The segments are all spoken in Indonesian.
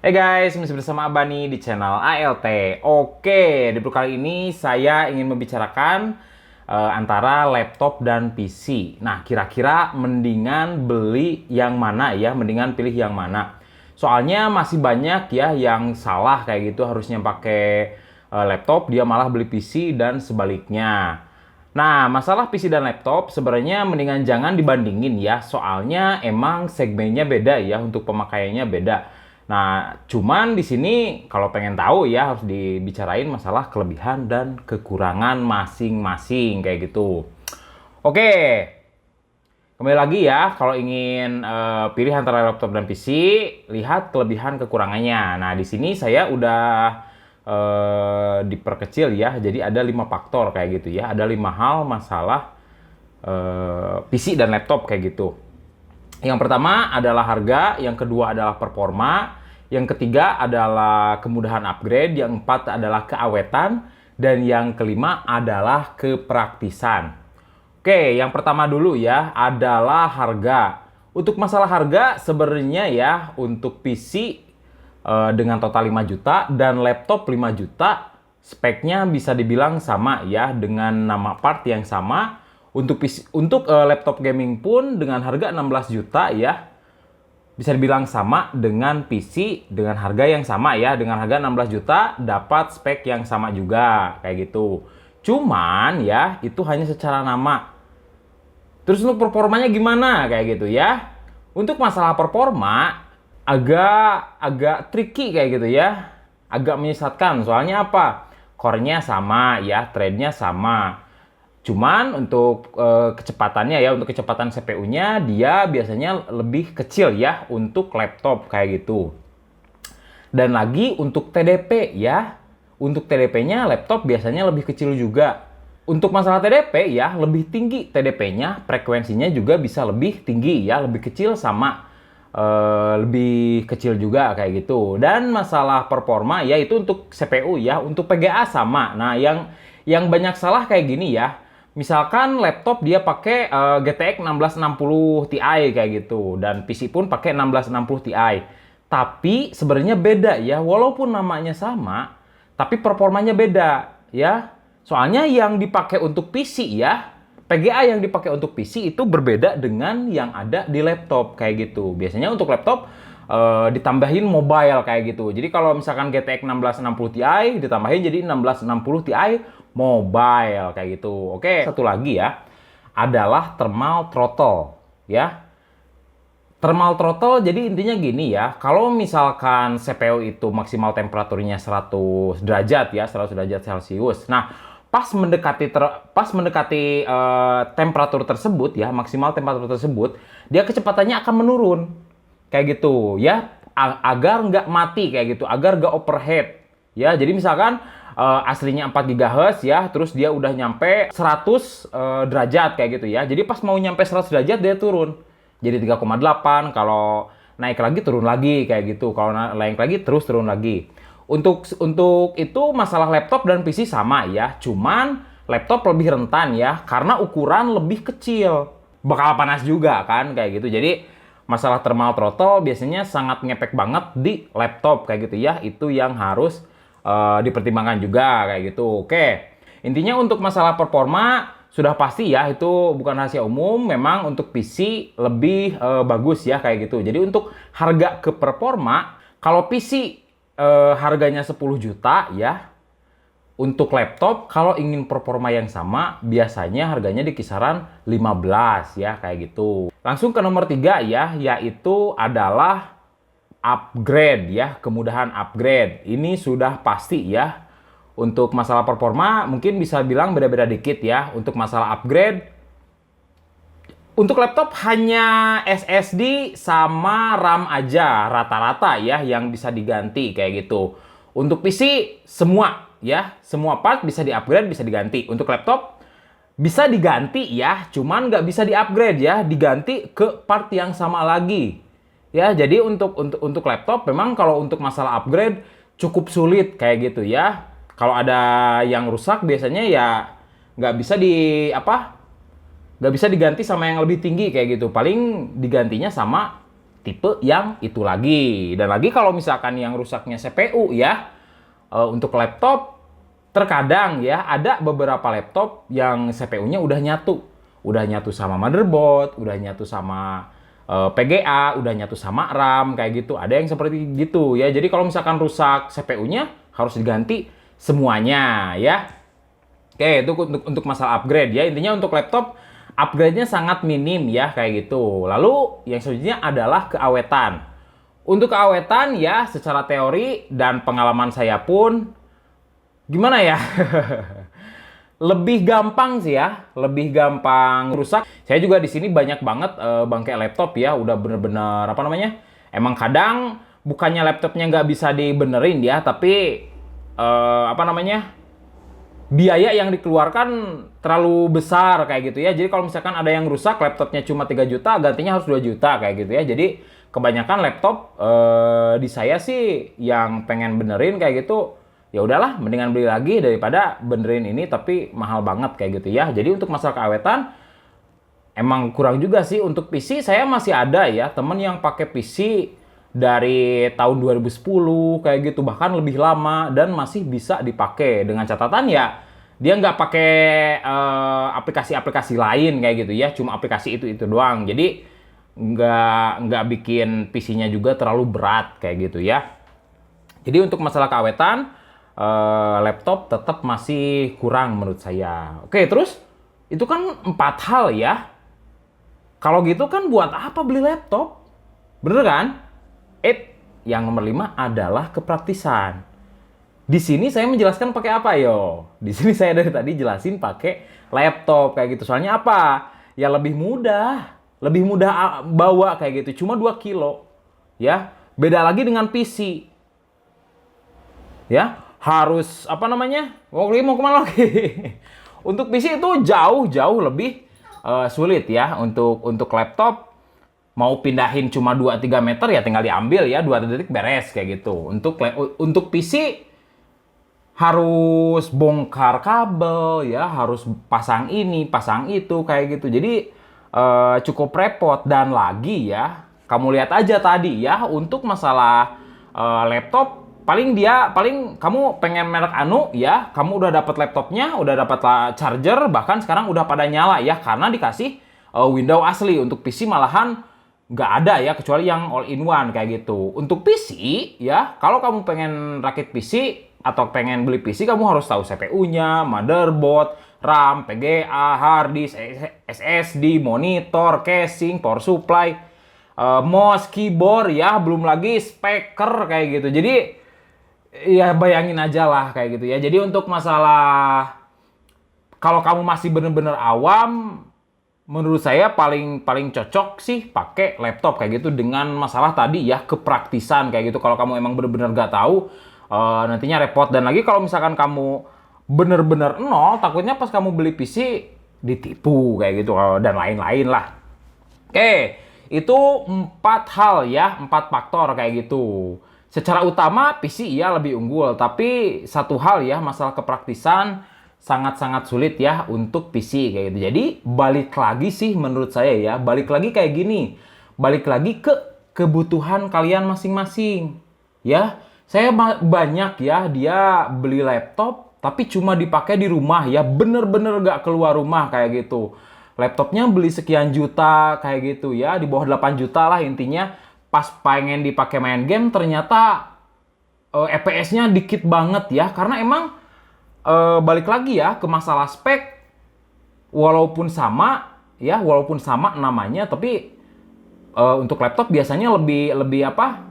Hey guys, masih bersama Abani di channel ALT. Oke, di video kali ini saya ingin membicarakan antara laptop dan PC. Nah, kira-kira mendingan beli yang mana ya? Mendingan pilih yang mana? Soalnya masih banyak ya yang salah kayak gitu, harusnya pakai laptop, dia malah beli PC dan sebaliknya. Nah, masalah PC dan laptop sebenarnya mendingan jangan dibandingin ya, soalnya emang segmennya beda ya, untuk pemakaiannya beda. Nah, cuman di sini kalau pengen tahu ya harus dibicarain masalah kelebihan dan kekurangan masing-masing kayak gitu. Oke, kembali lagi ya, kalau ingin pilih antara laptop dan PC, lihat kelebihan kekurangannya. Nah, di sini saya udah diperkecil ya, jadi ada 5 faktor kayak gitu ya. Ada 5 hal masalah PC dan laptop kayak gitu. Yang pertama adalah harga, yang kedua adalah performa, yang ketiga adalah kemudahan upgrade, yang keempat adalah keawetan, dan yang kelima adalah kepraktisan. Oke, yang pertama dulu ya adalah harga. Untuk masalah harga sebenarnya ya, untuk PC dengan total 5 juta dan laptop 5 juta, speknya bisa dibilang sama ya, dengan nama part yang sama. Untuk PC, untuk laptop gaming pun dengan harga 16 juta ya, bisa dibilang sama dengan PC dengan harga yang sama ya. Dengan harga 16 juta dapat spek yang sama juga kayak gitu. Cuman ya itu hanya secara nama. Terus untuk performanya gimana kayak gitu ya. Untuk masalah performa agak tricky kayak gitu ya. Agak menyesatkan. Soalnya apa? Core-nya sama ya, thread-nya sama. Cuman untuk kecepatannya ya, untuk kecepatan CPU-nya dia biasanya lebih kecil ya untuk laptop kayak gitu. Dan lagi untuk TDP ya, untuk TDP-nya laptop biasanya lebih kecil juga. Untuk masalah TDP ya, lebih tinggi TDP-nya, frekuensinya juga bisa lebih tinggi ya, lebih kecil sama lebih kecil juga kayak gitu. Dan masalah performa ya itu untuk CPU ya, untuk PGA sama. Nah, yang banyak salah kayak gini ya. Misalkan laptop dia pakai GTX 1660 Ti kayak gitu, dan PC pun pakai 1660 Ti. Tapi sebenarnya beda ya, walaupun namanya sama, tapi performanya beda ya. Soalnya yang dipakai untuk PC ya, PGA yang dipakai untuk PC itu berbeda dengan yang ada di laptop kayak gitu. Biasanya untuk laptop ditambahin mobile kayak gitu. Jadi kalau misalkan GTX 1660 Ti ditambahin jadi 1660 Ti mobile kayak gitu. Oke, satu lagi ya adalah thermal throttle ya. Thermal throttle jadi intinya gini ya. Kalau misalkan CPU itu maksimal temperaturnya 100 derajat ya, 100 derajat Celcius. Nah, pas mendekati temperatur tersebut ya, maksimal temperatur tersebut, dia kecepatannya akan menurun. Kayak gitu ya, agar nggak mati kayak gitu, agar nggak overheat. Ya, jadi misalkan aslinya 4 GHz ya, terus dia udah nyampe 100 derajat kayak gitu ya. Jadi pas mau nyampe 100 derajat dia turun. Jadi 3,8, kalau naik lagi turun lagi kayak gitu. Kalau naik lagi terus turun lagi. Untuk itu masalah laptop dan PC sama ya. Cuman laptop lebih rentan ya karena ukuran lebih kecil. Bakal panas juga kan kayak gitu. Jadi masalah thermal throttle biasanya sangat ngepek banget di laptop kayak gitu ya. Itu yang harus dipertimbangkan juga kayak gitu. Oke. Intinya untuk masalah performa sudah pasti ya, itu bukan rahasia umum, memang untuk PC lebih bagus ya kayak gitu. Jadi untuk harga ke performa, kalau PC harganya 10 juta ya, untuk laptop kalau ingin performa yang sama biasanya harganya di kisaran 15 ya kayak gitu. Langsung ke nomor 3 ya, yaitu adalah upgrade ya, kemudahan upgrade. Ini sudah pasti ya. Untuk masalah performa mungkin bisa bilang beda-beda dikit ya. Untuk masalah upgrade, untuk laptop hanya SSD sama RAM aja rata-rata ya yang bisa diganti kayak gitu. Untuk PC semua ya, semua part bisa di-upgrade, bisa diganti. Untuk laptop bisa diganti ya, cuman nggak bisa di-upgrade ya, diganti ke part yang sama lagi. Ya, jadi untuk laptop memang kalau untuk masalah upgrade cukup sulit kayak gitu ya. Kalau ada yang rusak biasanya ya nggak bisa nggak bisa diganti sama yang lebih tinggi kayak gitu. Paling digantinya sama tipe yang itu lagi. Dan lagi kalau misalkan yang rusaknya CPU ya, untuk laptop terkadang ya ada beberapa laptop yang CPU-nya udah nyatu. Udah nyatu sama motherboard, udah nyatu sama PGA, udah nyatu sama RAM kayak gitu. Ada yang seperti gitu ya. Jadi kalau misalkan rusak CPU-nya harus diganti semuanya ya. Oke, itu untuk masalah upgrade ya. Intinya untuk laptop upgrade-nya sangat minim ya kayak gitu. Lalu yang selanjutnya adalah keawetan. Untuk keawetan ya secara teori dan pengalaman saya pun gimana ya? Lebih gampang sih ya, lebih gampang rusak. Saya juga di sini banyak banget bangkai laptop ya, udah bener-bener apa namanya? Emang kadang bukannya laptopnya nggak bisa dibenerin ya, tapi apa namanya? Biaya yang dikeluarkan terlalu besar kayak gitu ya. Jadi kalau misalkan ada yang rusak laptopnya cuma 3 juta, gantinya harus 2 juta kayak gitu ya. Jadi kebanyakan laptop di saya sih yang pengen benerin kayak gitu, ya udahlah mendingan beli lagi daripada benerin ini tapi mahal banget kayak gitu ya. Jadi untuk masalah keawetan emang kurang juga sih. Untuk PC saya masih ada ya temen yang pakai PC dari tahun 2010 kayak gitu, bahkan lebih lama dan masih bisa dipakai dengan catatan ya dia nggak pakai aplikasi-aplikasi lain kayak gitu ya, cuma aplikasi itu doang. Jadi nggak bikin PC-nya juga terlalu berat kayak gitu ya. Jadi untuk masalah keawetan laptop tetap masih kurang menurut saya. Oke, terus itu kan 4 hal ya. Kalau gitu kan buat apa beli laptop? Bener kan? Yang nomor 5 adalah kepraktisan. Di sini saya menjelaskan pakai apa yo? Di sini saya dari tadi jelasin pakai laptop kayak gitu. Soalnya apa? Ya lebih mudah bawa kayak gitu. Cuma 2 kilo. Ya, beda lagi dengan PC. Ya, harus apa namanya? Mau kemana lagi? Untuk PC itu jauh lebih sulit ya. Untuk laptop mau pindahin cuma 2-3 meter ya tinggal diambil ya 2 detik beres kayak gitu. Untuk PC harus bongkar kabel ya, harus pasang ini, pasang itu kayak gitu. Jadi cukup repot. Dan lagi ya, kamu lihat aja tadi ya, untuk masalah laptop paling kamu pengen merek anu ya, kamu udah dapat laptopnya, udah dapat charger, bahkan sekarang udah pada nyala ya karena dikasih Windows asli. Untuk PC malahan nggak ada ya, kecuali yang all in one kayak gitu. Untuk PC ya, kalau kamu pengen rakit PC atau pengen beli PC, kamu harus tahu CPU-nya, motherboard, RAM, PGA, hard disk, SSD, monitor, casing, power supply, mouse, keyboard ya, belum lagi speaker kayak gitu. Jadi ya bayangin aja lah kayak gitu ya. Jadi untuk masalah kalau kamu masih bener-bener awam, menurut saya paling cocok sih pakai laptop kayak gitu dengan masalah tadi ya, kepraktisan kayak gitu. Kalau kamu emang bener-bener gak tahu, nantinya repot. Dan lagi kalau misalkan kamu bener-bener nol, takutnya pas kamu beli PC ditipu kayak gitu dan lain-lain lah. Oke, itu 4 hal ya, 4 faktor kayak gitu. Secara utama PC iya lebih unggul, tapi satu hal ya, masalah kepraktisan sangat-sangat sulit ya untuk PC kayak gitu. Jadi balik lagi sih menurut saya ya, balik lagi kayak gini. Balik lagi ke kebutuhan kalian masing-masing. Ya, saya banyak ya dia beli laptop tapi cuma dipakai di rumah ya, bener-bener gak keluar rumah kayak gitu. Laptopnya beli sekian juta kayak gitu ya, di bawah 8 juta lah intinya. Pas pengen dipakai main game ternyata FPS-nya dikit banget ya, karena emang balik lagi ya ke masalah spek, walaupun sama namanya, tapi untuk laptop biasanya lebih apa,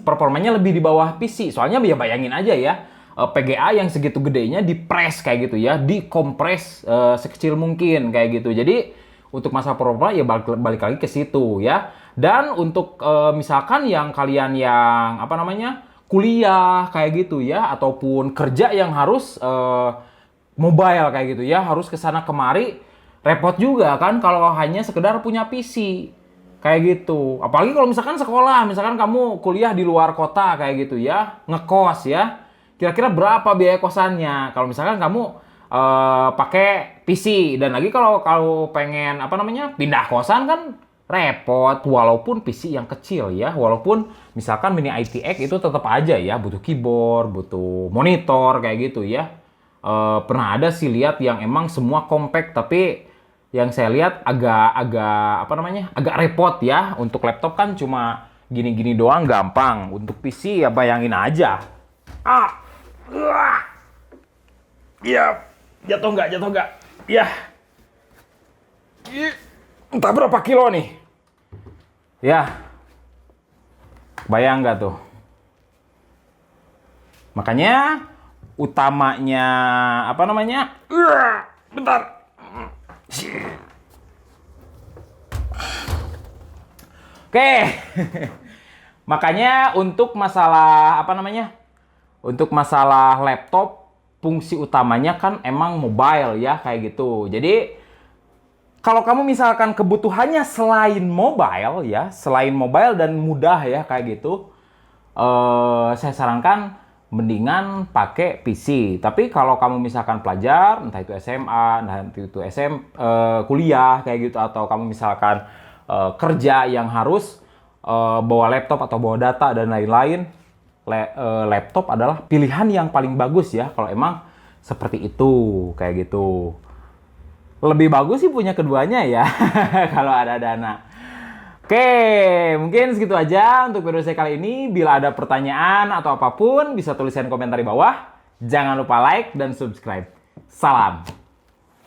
performanya lebih di bawah PC. Soalnya ya bayangin aja ya, PGA yang segitu gedenya dipres kayak gitu ya, dikompres sekecil mungkin kayak gitu. Jadi untuk masalah performa ya balik lagi ke situ ya. Dan untuk misalkan yang kalian yang apa namanya, kuliah kayak gitu ya, ataupun kerja yang harus mobile kayak gitu ya, harus kesana kemari, repot juga kan kalau hanya sekedar punya PC kayak gitu. Apalagi kalau misalkan sekolah, misalkan kamu kuliah di luar kota kayak gitu ya, ngekos ya, kira-kira berapa biaya kosannya kalau misalkan kamu pakai PC. Dan lagi kalau pengen apa namanya, pindah kosan kan repot walaupun PC yang kecil ya. Walaupun misalkan Mini ITX itu tetap aja ya butuh keyboard, butuh monitor kayak gitu ya. Pernah ada sih lihat yang emang semua compact, tapi yang saya lihat agak apa namanya? Agak repot ya. Untuk laptop kan cuma gini-gini doang gampang. Untuk PC ya bayangin aja. Iya, jatuh nggak? Jatuh nggak? Ya. Entah berapa kilo nih? Ya, bayang nggak tuh? Makanya utamanya apa namanya? Bentar. Oke. Makanya untuk masalah apa namanya? Untuk masalah laptop, fungsi utamanya kan emang mobile ya kayak gitu. Jadi kalau kamu misalkan kebutuhannya selain mobile ya, selain mobile dan mudah ya kayak gitu, saya sarankan mendingan pakai PC. Tapi kalau kamu misalkan pelajar, entah itu SMA, entah itu kuliah kayak gitu, atau kamu misalkan kerja yang harus bawa laptop atau bawa data dan lain-lain, laptop adalah pilihan yang paling bagus ya kalau emang seperti itu kayak gitu. Lebih bagus sih punya keduanya ya kalau ada dana. Oke, mungkin segitu aja untuk video saya kali ini. Bila ada pertanyaan atau apapun, bisa tuliskan komentar di bawah. Jangan lupa like dan subscribe. Salam.